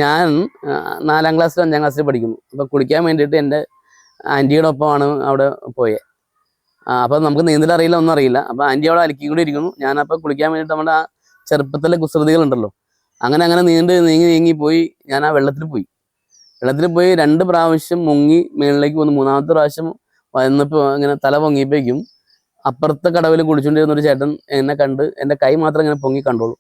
ഞാൻ 4ാം ക്ലാസ്സിലും 5ാം ക്ലാസ്സിലും പഠിക്കുന്നു. അപ്പോൾ കുളിക്കാൻ വേണ്ടിയിട്ട് എൻ്റെ ആൻറ്റിയുടെ ഒപ്പമാണ് അവിടെ പോയത്. അപ്പോൾ നമുക്ക് നീന്തലറിയില്ല, ഒന്നും അറിയില്ല. അപ്പോൾ ആൻറ്റി അവിടെ അലക്കി കൂടി ഇരിക്കുന്നു. ഞാനപ്പോൾ കുളിക്കാൻ വേണ്ടിയിട്ട് നമ്മുടെ ആ ചെറുപ്പത്തിലെ കുസൃതികളുണ്ടല്ലോ, അങ്ങനെ നീങ്ങി പോയി. ഞാൻ ആ വെള്ളത്തിൽ പോയി 2 പ്രാവശ്യം മുങ്ങി മേളിലേക്ക് വന്നു. 3ാമത്തെ പ്രാവശ്യം വന്നപ്പോൾ ഇങ്ങനെ തല പൊങ്ങിയപ്പോഴേക്കും അപ്പുറത്തെ കടവിൽ കുളിച്ചുകൊണ്ടിരുന്ന ഒരു ചേട്ടൻ എന്നെ കണ്ട് എൻ്റെ കൈ മാത്രം ഇങ്ങനെ പൊങ്ങി കണ്ടോളൂ.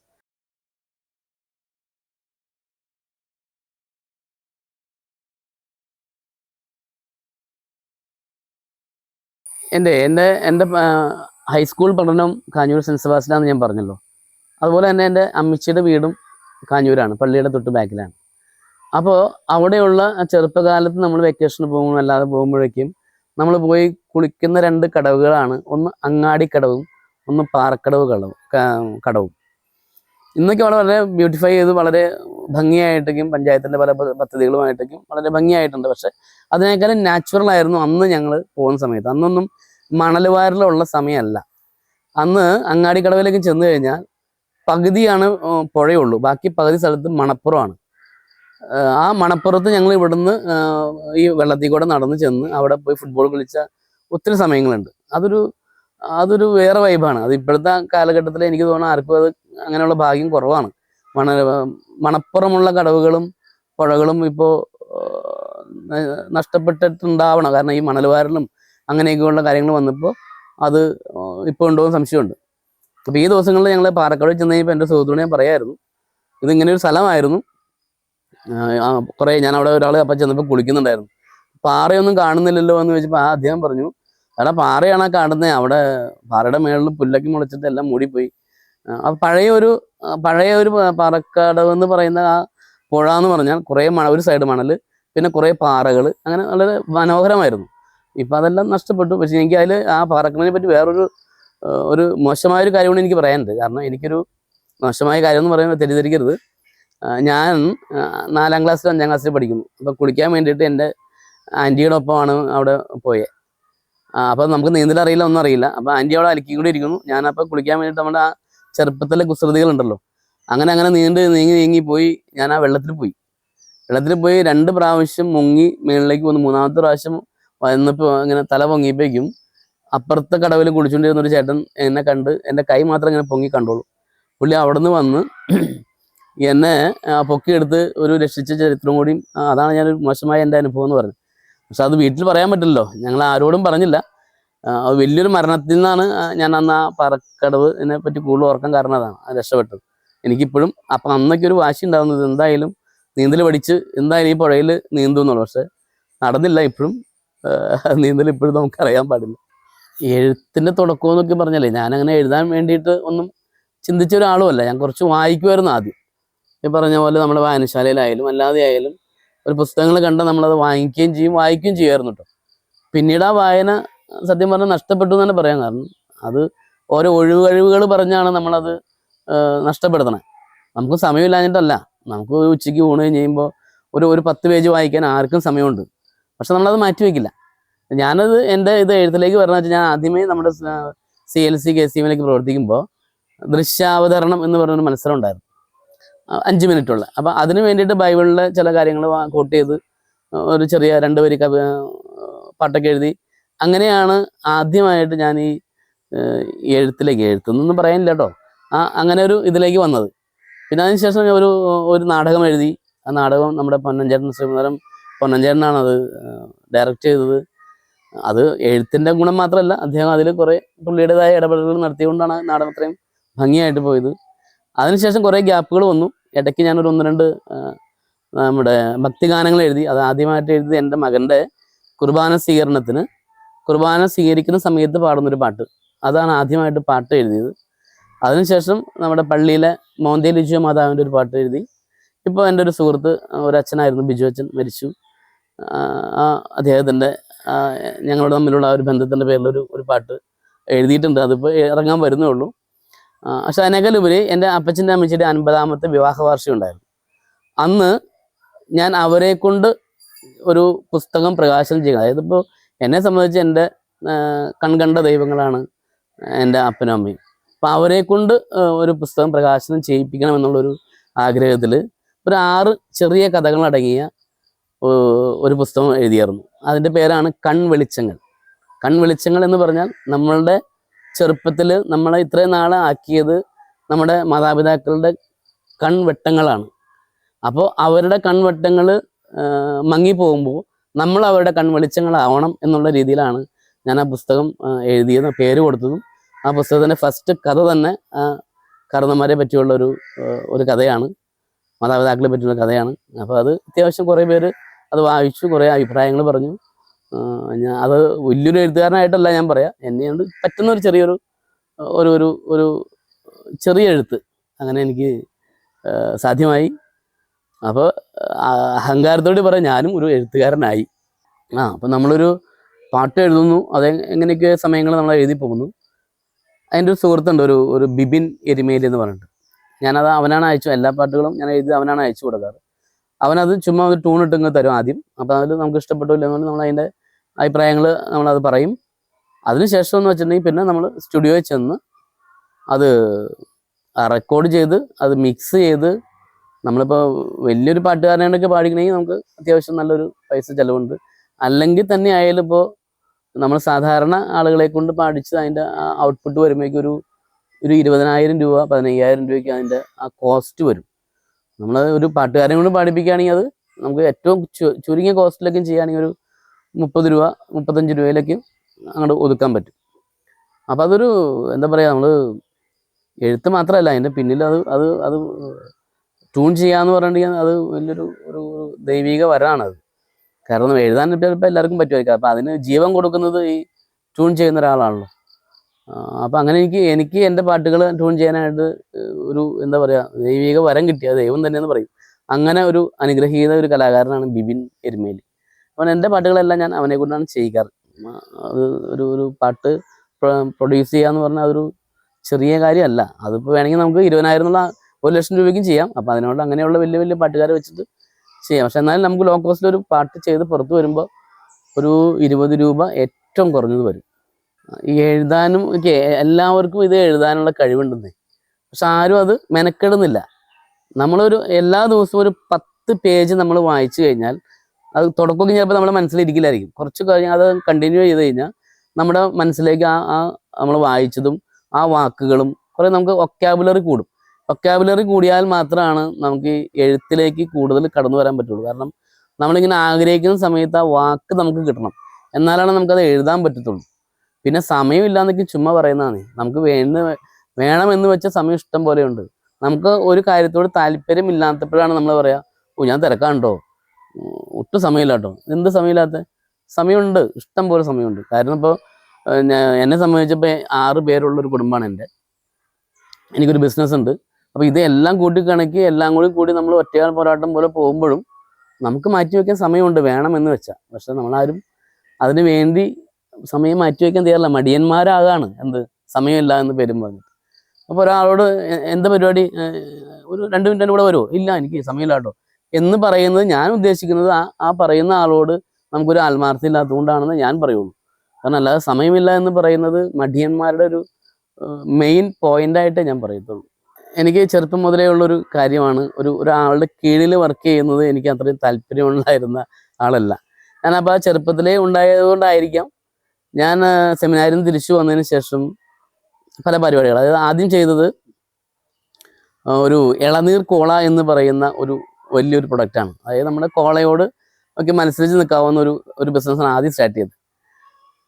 എൻ്റെ എൻ്റെ എൻ്റെ ഹൈസ്കൂൾ പഠനം കാഞ്ഞൂർ സെൻറ്റ് സെബാസ്റ്റ്യനാണെന്ന് ഞാൻ പറഞ്ഞല്ലോ. അതുപോലെ തന്നെ എൻ്റെ അമ്മച്ചിയുടെ വീടും കാഞ്ഞൂരാണ്, പള്ളിയുടെ തൊട്ട് ബാക്കിലാണ്. അപ്പോൾ അവിടെയുള്ള ചെറുപ്പകാലത്ത് നമ്മൾ വെക്കേഷന് പോകുമ്പോൾ അല്ലാതെ പോകുമ്പോഴേക്കും നമ്മൾ പോയി കുളിക്കുന്ന 2 കടവുകളാണ്. ഒന്ന് അങ്ങാടിക്കടവും ഒന്ന് പാറക്കടവ് കടവും. ഇന്നൊക്കെ വളരെ ബ്യൂട്ടിഫൈ ചെയ്ത് വളരെ ഭംഗിയായിട്ടേക്കും പഞ്ചായത്തിൻ്റെ പല പദ്ധതികളുമായിട്ടേക്കും വളരെ ഭംഗിയായിട്ടുണ്ട്. പക്ഷെ അതിനേക്കാളും നാച്ചുറൽ ആയിരുന്നു അന്ന് ഞങ്ങൾ പോകുന്ന സമയത്ത്. അന്നൊന്നും മണൽവാരലുള്ള സമയമല്ല. അന്ന് അങ്ങാടിക്കടവിലേക്ക് ചെന്ന് കഴിഞ്ഞാൽ പകുതിയാണ് പുഴയുള്ളൂ, ബാക്കി പകുതി സ്ഥലത്ത് മണപ്പുറമാണ്. ആ മണപ്പുറത്ത് ഞങ്ങൾ ഇവിടുന്ന് ഈ വെള്ളത്തിൽ കൂടെ നടന്ന് ചെന്ന് അവിടെ പോയി ഫുട്ബോൾ കളിച്ച ഒത്തിരി സമയങ്ങളുണ്ട്. അതൊരു വേറെ വൈബാണ്. അത് ഇപ്പോഴത്തെ കാലഘട്ടത്തിൽ എനിക്ക് തോന്നുന്നു ആർക്കും അത് അങ്ങനെയുള്ള ഭാഗ്യം കുറവാണ്. മണപ്പുറമുള്ള കടവുകളും പുഴകളും ഇപ്പോൾ നഷ്ടപ്പെട്ടിട്ടുണ്ടാവണം. കാരണം ഈ മണൽവാരലും അങ്ങനെയൊക്കെയുള്ള കാര്യങ്ങൾ വന്നപ്പോൾ അത് ഇപ്പോൾ ഉണ്ടോ എന്ന് സംശയമുണ്ട്. അപ്പോൾ ഈ ദിവസങ്ങളിൽ ഞങ്ങൾ പാറക്കടവിൽ ചെന്ന് കഴിഞ്ഞപ്പോൾ എൻ്റെ സുഹൃത്തുക്കളോട് ഞാൻ പറയായിരുന്നു, ഇതിങ്ങനെ ഒരു സ്ഥലമായിരുന്നു. കുറേ ഞാൻ അവിടെ ഒരാൾ അപ്പം ചെന്നപ്പോൾ കുളിക്കുന്നുണ്ടായിരുന്നു. പാറയൊന്നും കാണുന്നില്ലല്ലോ എന്ന് ചോദിച്ചപ്പോൾ അദ്ദേഹം പറഞ്ഞു, അവിടെ പാറയാണ് കാണുന്നത്, അവിടെ പാറയുടെ മേളിൽ പുല്ലൊക്കെ മുളച്ചിട്ട് എല്ലാം മൂടിപ്പോയി. അപ്പോൾ പഴയ ഒരു പാറക്കടവ് എന്ന് പറയുന്ന ആ പുഴ എന്ന് പറഞ്ഞാൽ കുറേ ഒരു സൈഡ് മണൽ, പിന്നെ കുറേ പാറകൾ, അങ്ങനെ വളരെ മനോഹരമായിരുന്നു. ഇപ്പം അതെല്ലാം നഷ്ടപ്പെട്ടു. പക്ഷേ എനിക്ക് അതിൽ ആ പാറക്കടവിനെ പറ്റി ഒരു മോശമായൊരു കാര്യമാണ് എനിക്ക് പറയാനുണ്ട്. കാരണം എനിക്കൊരു മോശമായ കാര്യം എന്ന് പറയുമ്പോൾ തെറ്റിദ്ധരിക്കരുത്. ഞാൻ 4ാം ക്ലാസ്സിലും 5ാം ക്ലാസ്സിലും പഠിക്കുന്നു. അപ്പോൾ കുളിക്കാൻ വേണ്ടിയിട്ട് എൻ്റെ ആൻറ്റിയുടെ ഒപ്പമാണ് അവിടെ പോയത്. അപ്പോൾ നമുക്ക് നീന്തലറിയില്ല, ഒന്നും അറിയില്ല. അപ്പോൾ ആൻറ്റി അവിടെ അലക്കി കൂടി ഇരിക്കുന്നു. ഞാനപ്പോൾ കുളിക്കാൻ വേണ്ടിയിട്ട് നമ്മുടെ ആ ചെറുപ്പത്തിലെ കുസൃതികളുണ്ടല്ലോ, അങ്ങനെ നീങ്ങി പോയി. ഞാൻ ആ വെള്ളത്തിൽ പോയി 2 പ്രാവശ്യം മുങ്ങി മേളിലേക്ക് വന്നു. 3ാമത്തെ പ്രാവശ്യം വന്നപ്പോൾ ഇങ്ങനെ തല പൊങ്ങിയപ്പോഴേക്കും അപ്പുറത്തെ കടവിൽ കുളിച്ചുകൊണ്ടിരുന്ന ഒരു ചേട്ടൻ എന്നെ കണ്ട് എൻ്റെ കൈ മാത്രം ഇങ്ങനെ പൊങ്ങി കണ്ടോളൂ. പുള്ളി അവിടെ നിന്ന് വന്ന് എന്നെ പൊക്കിയെടുത്ത് ഒരു രക്ഷിച്ച ചരിത്രം കൂടിയും അതാണ് ഞാനൊരു മോശമായ എൻ്റെ അനുഭവം എന്ന് പറഞ്ഞത്. പക്ഷെ അത് വീട്ടിൽ പറയാൻ പറ്റില്ലല്ലോ, ഞങ്ങൾ ആരോടും പറഞ്ഞില്ല. അത് വലിയൊരു മരണത്തിൽ നിന്നാണ് ഞാൻ അന്ന് ആ പാറക്കടവ് എന്നെ പറ്റി കൂടുതൽ ഓർക്കാൻ കാരണം അതാണ്, രക്ഷപ്പെട്ടത്. എനിക്കിപ്പോഴും അപ്പം അന്നൊക്കെ ഒരു വാശി ഉണ്ടാകുന്നത് എന്തായാലും നീന്തൽ പഠിച്ച് എന്തായാലും ഈ പുഴയിൽ നീന്തും എന്നുള്ളൂ. പക്ഷെ നടന്നില്ല. ഇപ്പോഴും നീന്തൽ ഇപ്പോഴും നമുക്കറിയാൻ പാടില്ല. എഴുത്തിൻ്റെ തുടക്കം എന്നൊക്കെ പറഞ്ഞാലേ ഞാനങ്ങനെ എഴുതാൻ വേണ്ടിയിട്ട് ഒന്നും ചിന്തിച്ച ഒരാളുമല്ല. ഞാൻ കുറച്ച് വായിക്കുമായിരുന്നു ആദ്യം. ഈ പറഞ്ഞ പോലെ നമ്മുടെ വായനശാലയിലായാലും അല്ലാതെ ആയാലും ഒരു പുസ്തകങ്ങൾ കണ്ടാൽ നമ്മളത് വാങ്ങിക്കുകയും ചെയ്യുമായിരുന്നു കേട്ടോ. പിന്നീട് ആ വായന സത്യം പറഞ്ഞാൽ നഷ്ടപ്പെട്ടു എന്ന് തന്നെ പറയാം. കാരണം അത് ഓരോ ഒഴിവുകഴിവുകൾ പറഞ്ഞാണ് നമ്മളത് നഷ്ടപ്പെടുത്തണേ. നമുക്ക് സമയമില്ലാഞ്ഞിട്ടല്ല. നമുക്ക് ഉച്ചയ്ക്ക് ഊണ് കഴിയുമ്പോൾ ഒരു 10 പേജ് വായിക്കാൻ ആർക്കും സമയമുണ്ട്. പക്ഷെ നമ്മളത് മാറ്റി വയ്ക്കില്ല. ഞാനത് എൻ്റെ എഴുത്തിലേക്ക് പറഞ്ഞ വെച്ചാൽ ഞാൻ ആദ്യമേ നമ്മുടെ CLC KCMലേക്ക് പ്രവർത്തിക്കുമ്പോൾ ദൃശ്യാവതരണം എന്ന് പറഞ്ഞൊരു മത്സരം ഉണ്ടായിരുന്നു, 5 മിനിറ്റുള്ള. അപ്പം അതിന് വേണ്ടിയിട്ട് ബൈബിളിലെ ചില കാര്യങ്ങൾ കോട്ട് ചെയ്ത് ഒരു ചെറിയ 2 വരി പാട്ടൊക്കെ എഴുതി. അങ്ങനെയാണ് ആദ്യമായിട്ട് ഞാൻ ഈ എഴുത്തൊന്നും പറയാനില്ല കേട്ടോ, അങ്ങനെ ഒരു ഇതിലേക്ക് വന്നത്. പിന്നെ അതിന് ശേഷം ഒരു നാടകം എഴുതി. ആ നാടകം നമ്മുടെ ശ്രീമന്ദരം പൊന്നഞ്ചേട്ടനാണ് അത് ഡയറക്റ്റ് ചെയ്തത്. അത് എഴുത്തിൻ്റെ ഗുണം മാത്രമല്ല, അദ്ദേഹം അതിൽ കുറേ പുള്ളിയുടേതായ ഇടപെടലുകൾ നടത്തിക്കൊണ്ടാണ് നാടകം അത്രയും ഭംഗിയായിട്ട് പോയത്. അതിനുശേഷം കുറേ ഗ്യാപ്പുകൾ വന്നു. ഇടയ്ക്ക് ഞാനൊരു 1-2 നമ്മുടെ ഭക്തിഗാനങ്ങൾ എഴുതി. അത് ആദ്യമായിട്ട് എഴുതി എൻ്റെ മകൻ്റെ കുർബാന സ്വീകരിക്കുന്ന സമയത്ത് പാടുന്നൊരു പാട്ട്, അതാണ് ആദ്യമായിട്ട് പാട്ട് എഴുതിയത്. അതിനുശേഷം നമ്മുടെ പള്ളിയിലെ മോന്തേ ലിജോ മാതാവിൻ്റെ ഒരു പാട്ട് എഴുതി. ഇപ്പോൾ എൻ്റെ ഒരു സുഹൃത്ത്, ഒരു അച്ഛനായിരുന്നു, ബിജു അച്ഛൻ, മരിച്ചു. അദ്ദേഹത്തിൻ്റെ ഞങ്ങളോട് തമ്മിലുള്ള ഒരു ബന്ധത്തിൻ്റെ പേരിലൊരു പാട്ട് എഴുതിയിട്ടുണ്ട്. അതിപ്പോൾ ഇറങ്ങാൻ വരുന്നേ ഉള്ളൂ. പക്ഷെ അതിനേക്കാളുപരി എൻ്റെ അപ്പച്ചൻ്റെ അമ്മച്ചിയുടെ 50ാമത്തെ വിവാഹ വാർഷികം ഉണ്ടായിരുന്നു. അന്ന് ഞാൻ അവരെ കൊണ്ട് ഒരു പുസ്തകം പ്രകാശനം ചെയ്യുക. അതായത് ഇപ്പോൾ എന്നെ സംബന്ധിച്ച് എൻ്റെ കൺകണ്ട ദൈവങ്ങളാണ് എൻ്റെ അപ്പനും അമ്മയും. അപ്പോൾ അവരെ കൊണ്ട് ഒരു പുസ്തകം പ്രകാശനം ചെയ്യിപ്പിക്കണം എന്നുള്ളൊരു ആഗ്രഹത്തിൽ ഒരു 6 ചെറിയ കഥകളടങ്ങിയ ഒരു പുസ്തകം എഴുതിയായിരുന്നു. അതിൻ്റെ പേരാണ് കൺവെളിച്ചങ്ങൾ. കൺവെളിച്ചങ്ങൾ എന്ന് പറഞ്ഞാൽ നമ്മളുടെ ചെറുപ്പത്തിൽ നമ്മളെ ഇത്രയും നാളെ ആക്കിയത് നമ്മുടെ മാതാപിതാക്കളുടെ കൺവെട്ടങ്ങളാണ്. അപ്പോൾ അവരുടെ കൺവെട്ടങ്ങൾ മങ്ങിപ്പോകുമ്പോൾ നമ്മൾ അവരുടെ കൺവെളിച്ചങ്ങളാവണം എന്നുള്ള രീതിയിലാണ് ഞാൻ ആ പുസ്തകം എഴുതിയത്, പേര് കൊടുത്തതും. ആ പുസ്തകത്തിൻ്റെ ഫസ്റ്റ് കഥ തന്നെ കാരണന്മാരെ പറ്റിയുള്ള ഒരു കഥയാണ്, മാതാപിതാക്കളെ പറ്റിയുള്ള കഥയാണ്. അപ്പോൾ അത് അത്യാവശ്യം കുറേ പേര് അത് വായിച്ചു, കുറേ അഭിപ്രായങ്ങൾ പറഞ്ഞു. ഞാൻ അത് വലിയൊരു എഴുത്തുകാരനായിട്ടല്ല ഞാൻ പറയാം, എന്നെയുണ്ട് പറ്റുന്ന ഒരു ചെറിയൊരു ഒരു ഒരു ഒരു ചെറിയ എഴുത്ത് അങ്ങനെ എനിക്ക് സാധ്യമായി. അപ്പോൾ അഹങ്കാരത്തോട് പറയാം, ഞാനും ഒരു എഴുത്തുകാരനായി. അപ്പോൾ നമ്മളൊരു പാട്ട് എഴുതുന്നു, അത് എങ്ങനെയൊക്കെ സമയങ്ങൾ നമ്മൾ എഴുതി പോകുന്നു. അതിൻ്റെ ഒരു സുഹൃത്തുണ്ട്, ഒരു ബിബിൻ എരുമേലി എന്ന് പറഞ്ഞിട്ട്. ഞാനത് അവനാണ് അയച്ചു, എല്ലാ പാട്ടുകളും ഞാൻ എഴുതി അവനാണ് അയച്ചു കൊടുക്കാറ്. അവനത് ചുമ്മാ ഒരു ട്യൂൺ ഇട്ടിങ്ങ് തരും ആദ്യം. അപ്പോൾ അതിൽ നമുക്ക് ഇഷ്ടപ്പെട്ടില്ല എന്നുകൊണ്ട് നമ്മൾ അതിൻ്റെ അഭിപ്രായങ്ങൾ നമ്മളത് പറയും. അതിനുശേഷം എന്ന് വെച്ചിട്ടുണ്ടെങ്കിൽ പിന്നെ നമ്മൾ സ്റ്റുഡിയോയിൽ ചെന്ന് അത് റെക്കോർഡ് ചെയ്ത് അത് മിക്സ് ചെയ്ത്, നമ്മളിപ്പോൾ വലിയൊരു പാട്ടുകാരനൊക്കെ പാടിക്കണമെങ്കിൽ നമുക്ക് അത്യാവശ്യം നല്ലൊരു പൈസ ചിലവുണ്ട്. അല്ലെങ്കിൽ തന്നെ ആയാലും ഇപ്പോൾ നമ്മൾ സാധാരണ ആളുകളെ കൊണ്ട് പാടിച്ച് അതിൻ്റെ ഔട്ട്പുട്ട് വരുമ്പോഴേക്കും ഒരു 20,000 രൂപ 15,000 രൂപയ്ക്ക് അതിൻ്റെ ആ കോസ്റ്റ് വരും. നമ്മൾ ഒരു പാട്ടുകാരെ കൊണ്ട് പാടിപ്പിക്കുകയാണെങ്കിൽ അത് നമുക്ക് ഏറ്റവും ചുരുങ്ങിയ കോസ്റ്റിലേക്കും ചെയ്യുകയാണെങ്കിൽ ഒരു 30 രൂപ 35 രൂപയിലേക്കും അങ്ങോട്ട് ഒതുക്കാൻ പറ്റും. അപ്പോൾ അതൊരു എന്താ പറയുക, നമ്മൾ എഴുത്ത് മാത്രമല്ല അതിൻ്റെ പിന്നിൽ അത് ട്യൂൺ ചെയ്യാന്ന് പറഞ്ഞിട്ടുണ്ടെങ്കിൽ അത് വലിയൊരു ഒരു ദൈവിക വരമാണത്. കാരണം എഴുതാൻ ഇപ്പോൾ എല്ലാവർക്കും പറ്റുമായിരിക്കും. അപ്പോൾ അതിന് ജീവൻ കൊടുക്കുന്നത് ഈ ട്യൂൺ ചെയ്യുന്ന ഒരാളാണല്ലോ. അപ്പോൾ അങ്ങനെ എനിക്ക് എൻ്റെ പാട്ടുകൾ ട്യൂൺ ചെയ്യാനായിട്ട് ഒരു എന്താ പറയുക, ദൈവിക വരം കിട്ടിയ ദൈവം തന്നെയെന്ന് പറയും. അങ്ങനെ ഒരു അനുഗ്രഹീത ഒരു കലാകാരനാണ് ബിബിൻ എരുമേലി. അപ്പോൾ എൻ്റെ പാട്ടുകളെല്ലാം ഞാൻ അവനെ കൊണ്ടാണ് ചെയ്യിക്കാറ്. അത് ഒരു പാട്ട് പ്രൊഡ്യൂസ് ചെയ്യുക എന്ന് പറഞ്ഞാൽ അതൊരു ചെറിയ കാര്യമല്ല. അതിപ്പോൾ വേണമെങ്കിൽ നമുക്ക് 20,000 എന്നുള്ള 1,00,000 രൂപയ്ക്കും ചെയ്യാം. അപ്പോൾ അതിനോട് അങ്ങനെയുള്ള വലിയ വലിയ പാട്ടുകാരെ വെച്ചിട്ട് ചെയ്യാം. പക്ഷെ എന്നാലും നമുക്ക് ലോ കോസ്റ്റിൽ ഒരു പാട്ട് ചെയ്ത് പുറത്ത് വരുമ്പോൾ ഒരു 20 രൂപ ഏറ്റവും കുറഞ്ഞത് വരും. ഈ എഴുതാനും എല്ലാവർക്കും ഇത് എഴുതാനുള്ള കഴിവുണ്ടെന്നേ, പക്ഷെ ആരും അത് മെനക്കെടുന്നില്ല. നമ്മളൊരു എല്ലാ ദിവസവും ഒരു 10 പേജ് നമ്മൾ വായിച്ചു കഴിഞ്ഞാൽ അത് തുടക്കമൊക്കെ ചിലപ്പോൾ നമ്മുടെ മനസ്സിലിരിക്കില്ലായിരിക്കും. കുറച്ച് കഴിഞ്ഞാൽ അത് കണ്ടിന്യൂ ചെയ്ത് കഴിഞ്ഞാൽ നമ്മുടെ മനസ്സിലേക്ക് ആ നമ്മൾ വായിച്ചതും ആ വാക്കുകളും കുറേ നമുക്ക് വൊക്കാബുലറി കൂടും. വൊക്കാബുലറി കൂടിയാൽ മാത്രമാണ് നമുക്ക് ഈ എഴുത്തിലേക്ക് കൂടുതൽ കടന്നു വരാൻ പറ്റുള്ളൂ. കാരണം നമ്മളിങ്ങനെ ആഗ്രഹിക്കുന്ന സമയത്ത് ആ വാക്ക് നമുക്ക് കിട്ടണം, എന്നാലാണ് നമുക്കത് എഴുതാൻ പറ്റത്തുള്ളൂ. പിന്നെ സമയമില്ലാന്നൊക്കെ ചുമ്മാ പറയുന്നതാണ്. നമുക്ക് വേണമെന്ന് വെച്ച സമയം ഇഷ്ടം പോലെയുണ്ട്. നമുക്ക് ഒരു കാര്യത്തോട് താല്പര്യമില്ലാത്തപ്പോഴാണ് നമ്മൾ പറയാ, ഞാൻ തിരക്കാണ്ടോ, ഒട്ടും സമയമില്ല കേട്ടോ. എന്ത് സമയമില്ലാത്ത സമയമുണ്ട്, ഇഷ്ടം പോലെ സമയമുണ്ട്. കാരണം ഇപ്പോൾ എന്നെ സംബന്ധിച്ചപ്പോൾ 6 പേരുള്ളൊരു കുടുംബമാണ് എൻ്റെ. എനിക്കൊരു ബിസിനസ് ഉണ്ട്. അപ്പോൾ ഇതെല്ലാം കൂട്ടിക്കണക്കി എല്ലാം കൂടി നമ്മൾ ഒറ്റയാൾ പോരാട്ടം പോലെ പോകുമ്പോഴും നമുക്ക് മാറ്റി വയ്ക്കാൻ സമയമുണ്ട് വേണമെന്ന് വെച്ചാൽ. പക്ഷെ നമ്മളാരും അതിന് വേണ്ടി സമയം മാറ്റി വയ്ക്കാൻ തയ്യാറില്ല. മടിയന്മാരാകാണ് എന്ത് സമയമില്ല എന്ന് പേരും പറഞ്ഞിട്ട്. അപ്പോൾ ഒരാളോട് എന്താ പരിപാടി, ഒരു 2 മിനിറ്റിൻ്റെ കൂടെ വരുമോ, ഇല്ല എനിക്ക് സമയമില്ല കേട്ടോ എന്ന് പറയുന്നത്, ഞാൻ ഉദ്ദേശിക്കുന്നത് ആ പറയുന്ന ആളോട് നമുക്കൊരു ആത്മാർത്ഥം ഇല്ലാത്തതുകൊണ്ടാണെന്ന് ഞാൻ പറയുള്ളൂ. കാരണം അല്ലാതെ സമയമില്ല എന്ന് പറയുന്നത് മടിയന്മാരുടെ ഒരു മെയിൻ പോയിൻ്റായിട്ടേ ഞാൻ പറയത്തുള്ളൂ. എനിക്ക് ചെറുപ്പം മുതലേ ഉള്ളൊരു കാര്യമാണ്, ഒരാളുടെ കീഴിൽ വർക്ക് ചെയ്യുന്നത് എനിക്ക് അത്രയും താല്പര്യമുണ്ടായിരുന്ന ആളല്ല ഞാൻ. അപ്പോൾ ആ ചെറുപ്പത്തിലേ ഉണ്ടായതുകൊണ്ടായിരിക്കാം ഞാൻ സെമിനാരിൽ നിന്ന് തിരിച്ചു വന്നതിന് ശേഷം പല പരിപാടികൾ, അതായത് ആദ്യം ചെയ്തത് ഒരു ഇളനീർ കോള എന്ന് പറയുന്ന ഒരു വലിയൊരു പ്രൊഡക്റ്റാണ്. അതായത് നമ്മുടെ കോളയോട് ഒക്കെ മത്സരിച്ച് നിൽക്കാവുന്ന ഒരു ബിസിനസ്സാണ് ആദ്യം സ്റ്റാർട്ട് ചെയ്തത്.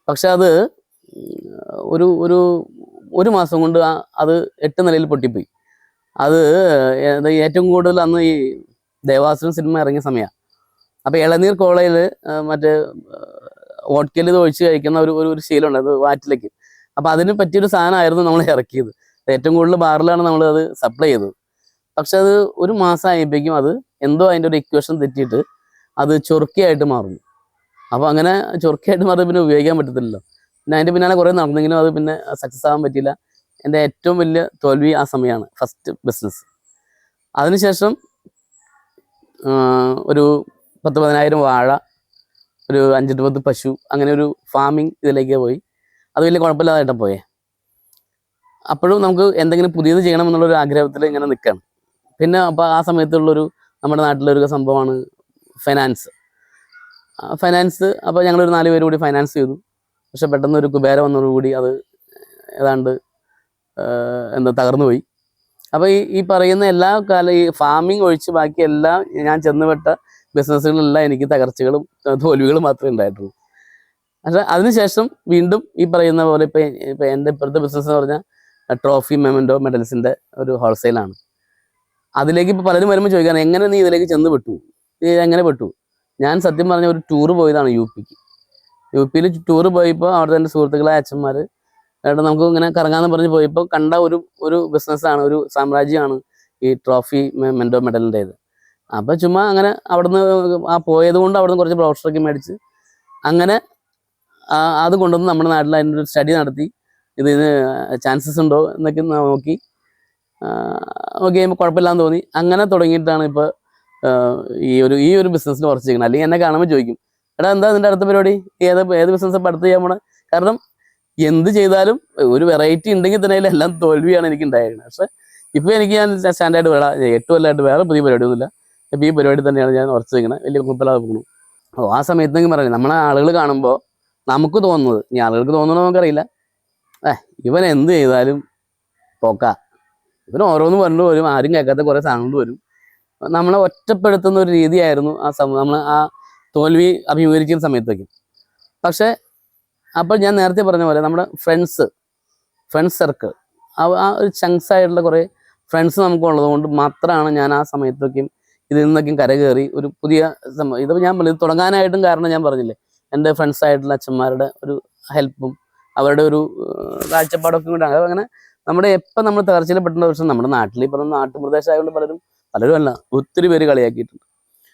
പക്ഷെ അത് ഒരു മാസം കൊണ്ട് അത് 8 നിലയിൽ പൊട്ടിപ്പോയി. അത് ഏറ്റവും കൂടുതൽ അന്ന് ഈ ദേവാസുരൻ സിനിമ ഇറങ്ങിയ സമയമാണ്. അപ്പോൾ ഇളനീർ കോളയിൽ മറ്റേ വോഡ്കയിൽ ഇത് ഒഴിച്ച് കഴിക്കുന്ന ഒരു ശീലമുണ്ട്, അത് വാറ്റിലേക്ക്. അപ്പോൾ അതിന് പറ്റിയൊരു സാധനമായിരുന്നു നമ്മൾ ഇറക്കിയത്. ഏറ്റവും കൂടുതൽ ബാറിലാണ് നമ്മൾ അത് സപ്ലൈ ചെയ്തത്. പക്ഷെ അത് ഒരു മാസം ആയപ്പോഴേക്കും അത് എന്തോ അതിൻ്റെ ഒരു ഇക്വേഷൻ തെറ്റിയിട്ട് അത് ചൊറുക്കിയായിട്ട് മാറുന്നു. അപ്പോൾ അങ്ങനെ ചൊറുക്കിയായിട്ട് മാറി പിന്നെ ഉപയോഗിക്കാൻ പറ്റത്തില്ലല്ലോ. പിന്നെ അതിൻ്റെ പിന്നാലെ കുറേ നടന്നെങ്കിലും അത് പിന്നെ സക്സസ് ആകാൻ പറ്റിയില്ല. എൻ്റെ ഏറ്റവും വലിയ തോൽവി ആ സമയമാണ്, ഫസ്റ്റ് ബിസിനസ്. അതിനുശേഷം ഒരു 10,000-15,000 വാഴ, ഒരു 5-10 പശു, അങ്ങനെ ഒരു ഫാമിങ് ഇതിലേക്ക് പോയി. അത് വലിയ കുഴപ്പമില്ലാതായിട്ടാണ് പോയേ. അപ്പോഴും നമുക്ക് എന്തെങ്കിലും പുതിയത് ചെയ്യണം എന്നുള്ളൊരു ആഗ്രഹത്തിൽ ഇങ്ങനെ നിൽക്കുകയാണ്. പിന്നെ അപ്പോൾ ആ സമയത്തുള്ളൊരു നമ്മുടെ നാട്ടിലൊരു സംഭവമാണ് ഫൈനാൻസ്. അപ്പോൾ ഞങ്ങളൊരു 4 പേര് കൂടി ഫൈനാൻസ് ചെയ്തു. പക്ഷെ പെട്ടെന്ന് ഒരു കുബേര വന്നതോടുകൂടി അത് ഏതാണ്ട് തകർന്നു പോയി. അപ്പോൾ ഈ പറയുന്ന എല്ലാ ഈ ഫാമിംഗ് ഒഴിച്ച് ബാക്കി എല്ലാം ഞാൻ ചെന്നുപെട്ട ബിസിനസ്സുകളെല്ലാം എനിക്ക് തകർച്ചകളും തോൽവികളും മാത്രമേ ഉണ്ടായിട്ടുള്ളൂ. പക്ഷേ അതിനുശേഷം വീണ്ടും ഈ പറയുന്ന പോലെ ഇപ്പം എൻ്റെ ഇപ്പോഴത്തെ ബിസിനസ് എന്ന് പറഞ്ഞാൽ ട്രോഫി മെഡൽസിൻ്റെ ഒരു ഹോൾസെയിലാണ്. അതിലേക്ക് ഇപ്പോൾ പലരും വരുമ്പോൾ ചോദിക്കാറ് എങ്ങനെ നീ ഇതിലേക്ക് ചെന്ന് പെട്ടു, എങ്ങനെ പെട്ടു? ഞാൻ സത്യം പറഞ്ഞ ഒരു ടൂറ് പോയതാണ് യു പിയിൽ ടൂറ് പോയപ്പോൾ അവിടുത്തെ എൻ്റെ സുഹൃത്തുക്കളായ അച്ഛന്മാർ നമുക്ക് ഇങ്ങനെ കറങ്ങാമെന്ന് പറഞ്ഞ് പോയപ്പോൾ കണ്ട ഒരു ബിസിനസ്സാണ്, ഒരു സാമ്രാജ്യമാണ് ഈ ട്രോഫി മെഡലിൻ്റേത്. അപ്പോൾ ചുമ്മാ അങ്ങനെ അവിടുന്ന് പോയത് കൊണ്ട് അവിടുന്ന് കുറച്ച് ബ്രോഷറൊക്കെ മേടിച്ച് അങ്ങനെ അത് കൊണ്ടുവന്ന് നമ്മുടെ നാട്ടിൽ അതിൻ്റെ ഒരു സ്റ്റഡി നടത്തി ഇതിന് ചാൻസസ് ഉണ്ടോ എന്നൊക്കെ നോക്കി കഴിയുമ്പോൾ കുഴപ്പമില്ലാന്ന് തോന്നി. അങ്ങനെ തുടങ്ങിയിട്ടാണ് ഇപ്പോൾ ഈ ഒരു ബിസിനസ്സിൽ കുറച്ച് ചെയ്യുന്നത്. അല്ലെങ്കിൽ എന്നെ കാണുമ്പോൾ ചോദിക്കും, എടാ എന്താ നിൻ്റെ അടുത്ത പരിപാടി, ഏത് ബിസിനസ് ഇപ്പോൾ അടുത്ത് ചെയ്യാൻ പോണേ? കാരണം എന്ത് ചെയ്താലും ഒരു വെറൈറ്റി ഉണ്ടെങ്കിൽ തന്നെ എല്ലാം തോൽവിയാണ് എനിക്ക് ഉണ്ടായിരുന്നത്. പക്ഷേ ഇപ്പോൾ ഞാൻ സ്റ്റാൻഡായിട്ട് വേണം 8 കൊല്ലമായിട്ട് വേറെ പുതിയ പരിപാടിയൊന്നുമില്ല. ഇപ്പോൾ ഈ പരിപാടി തന്നെയാണ് ഞാൻ ഉറച്ചു നിൽക്കുന്നത്, വലിയ കുഴപ്പമില്ലാതെ പോകുന്നു. ആ സമയത്തെങ്കിൽ പറഞ്ഞു നമ്മളെ ആളുകൾ കാണുമ്പോൾ നമുക്ക് തോന്നുന്നത്, ഇനി ആളുകൾക്ക് തോന്നണോ നമുക്കറിയില്ല, ഇവൻ എന്ത് ചെയ്താലും പോക്കാ, ഇവൻ ഓരോന്ന് പറഞ്ഞു വരും, ആരും കേൾക്കാത്ത കുറേ സാധനങ്ങൾ വരും. നമ്മളെ ഒറ്റപ്പെടുത്തുന്ന ഒരു രീതിയായിരുന്നു നമ്മൾ ആ തോൽവി അഭിമുഖീകരിക്കുന്ന സമയത്തേക്ക്. പക്ഷേ അപ്പോൾ ഞാൻ നേരത്തെ പറഞ്ഞ പോലെ നമ്മുടെ ഫ്രണ്ട്സ് സർക്കിൾ, ആ ഒരു ചങ്ക്സ് ആയിട്ടുള്ള കുറേ ഫ്രണ്ട്സ് നമുക്കുള്ളത് കൊണ്ട് മാത്രമാണ് ഞാൻ ആ സമയത്തൊക്കെയും ഇതിൽ നിന്നൊക്കെയും കരകയറി ഒരു പുതിയ ഇത് ഞാൻ ഇത് തുടങ്ങാനായിട്ടും കാരണം ഞാൻ പറഞ്ഞില്ലേ, എൻ്റെ ഫ്രണ്ട്സായിട്ടുള്ള അച്ഛന്മാരുടെ ഒരു ഹെൽപ്പും അവരുടെ ഒരു കാഴ്ചപ്പാടൊക്കെ കൂടെ. അങ്ങനെ നമ്മുടെ എപ്പോൾ നമ്മൾ തകർച്ചയിൽ പെട്ട ദിവസം നമ്മുടെ നാട്ടിൽ ഈ പറഞ്ഞ നാട്ടുപ്രദേശമായതുകൊണ്ട് പലരും അല്ല ഒത്തിരി പേര് കളിയാക്കിയിട്ടുണ്ട്.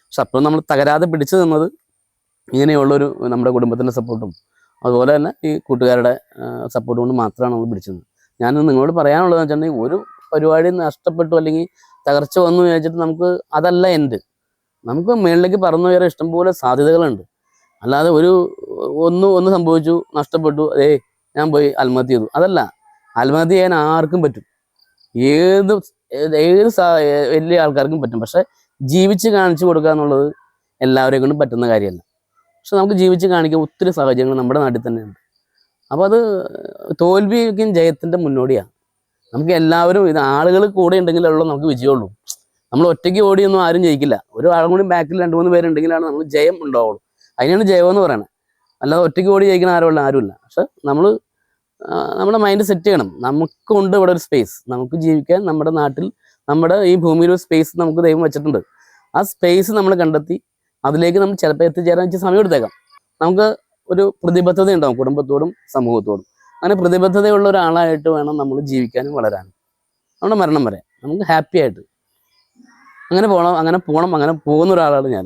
പക്ഷെ അപ്പോൾ നമ്മൾ തകരാതെ പിടിച്ചു നിന്നത് ഇങ്ങനെയുള്ളൊരു നമ്മുടെ കുടുംബത്തിൻ്റെ സപ്പോർട്ടും അതുപോലെ തന്നെ ഈ കൂട്ടുകാരുടെ സപ്പോർട്ട് കൊണ്ട് മാത്രമാണ് നമ്മൾ പിടിച്ചത്. ഞാൻ നിങ്ങളോട് പറയാനുള്ളതെന്ന് വെച്ചിട്ടുണ്ടെങ്കിൽ ഒരു പരിപാടി നഷ്ടപ്പെട്ടു അല്ലെങ്കിൽ തകർച്ച വന്നു വിചാരിച്ചിട്ട് നമുക്ക് അതല്ല നമുക്ക് മുകളിലേക്ക് പറന്നു കയറാൻ ഇഷ്ടംപോലെ സാധ്യതകളുണ്ട്. അല്ലാതെ ഒന്ന് സംഭവിച്ചു, നഷ്ടപ്പെട്ടു, ഞാൻ പോയി ആത്മഹത്യ ചെയ്തു, അതല്ല. ആത്മഹത്യ ചെയ്യാൻ ആർക്കും പറ്റും, ഏത് വലിയ ആൾക്കാർക്കും പറ്റും. പക്ഷെ ജീവിച്ച് കാണിച്ചു കൊടുക്കുക എന്നുള്ളത് എല്ലാവരെയും കൊണ്ടും പറ്റുന്ന കാര്യമല്ല. പക്ഷെ നമുക്ക് ജീവിച്ച് കാണിക്കാൻ ഒത്തിരി സാഹചര്യങ്ങൾ നമ്മുടെ നാട്ടിൽ തന്നെയുണ്ട്. അപ്പോൾ അത് തോൽവിക്കും ജയത്തിൻ്റെ മുന്നോടിയാണ്. നമുക്ക് എല്ലാവരും ആളുകൾ കൂടെ ഉണ്ടെങ്കിലുള്ളൂ നമുക്ക് വിജയമുള്ളൂ. നമ്മൾ ഒറ്റയ്ക്ക് ഓടിയൊന്നും ആരും ജയിക്കില്ല. ഒരു ആളും കൂടി ബാക്കിൽ 2-3 പേരുണ്ടെങ്കിലാണ് നമ്മൾ ജയം ഉണ്ടാവുള്ളൂ. അതിനാണ് ജയം എന്ന് പറയുന്നത്. അല്ലാതെ ഒറ്റയ്ക്ക് ഓടി ജയിക്കുന്ന ആരുമില്ല. പക്ഷെ നമ്മുടെ മൈൻഡ് സെറ്റ് ചെയ്യണം. നമുക്കുണ്ട് ഇവിടെ ഒരു സ്പേസ്, നമുക്ക് ജീവിക്കാൻ നമ്മുടെ നാട്ടിൽ, നമ്മുടെ ഈ ഭൂമിയിൽ ഒരു സ്പേസ് നമുക്ക് ദൈവം വെച്ചിട്ടുണ്ട്. ആ സ്പേസ് നമ്മൾ കണ്ടെത്തി അതിലേക്ക് നമ്മൾ ചിലപ്പോൾ എത്തിച്ചേരാൻ വെച്ച് സമയം എടുത്തേക്കാം. നമുക്ക് ഒരു പ്രതിബദ്ധത ഉണ്ടാവും കുടുംബത്തോടും സമൂഹത്തോടും. അങ്ങനെ പ്രതിബദ്ധതയുള്ള ഒരാളായിട്ട് വേണം നമ്മൾ ജീവിക്കാനും വളരാനും, നമ്മുടെ മരണം വരെ നമുക്ക് ഹാപ്പി ആയിട്ട് അങ്ങനെ പോകുന്ന ഒരാളാണ് ഞാൻ.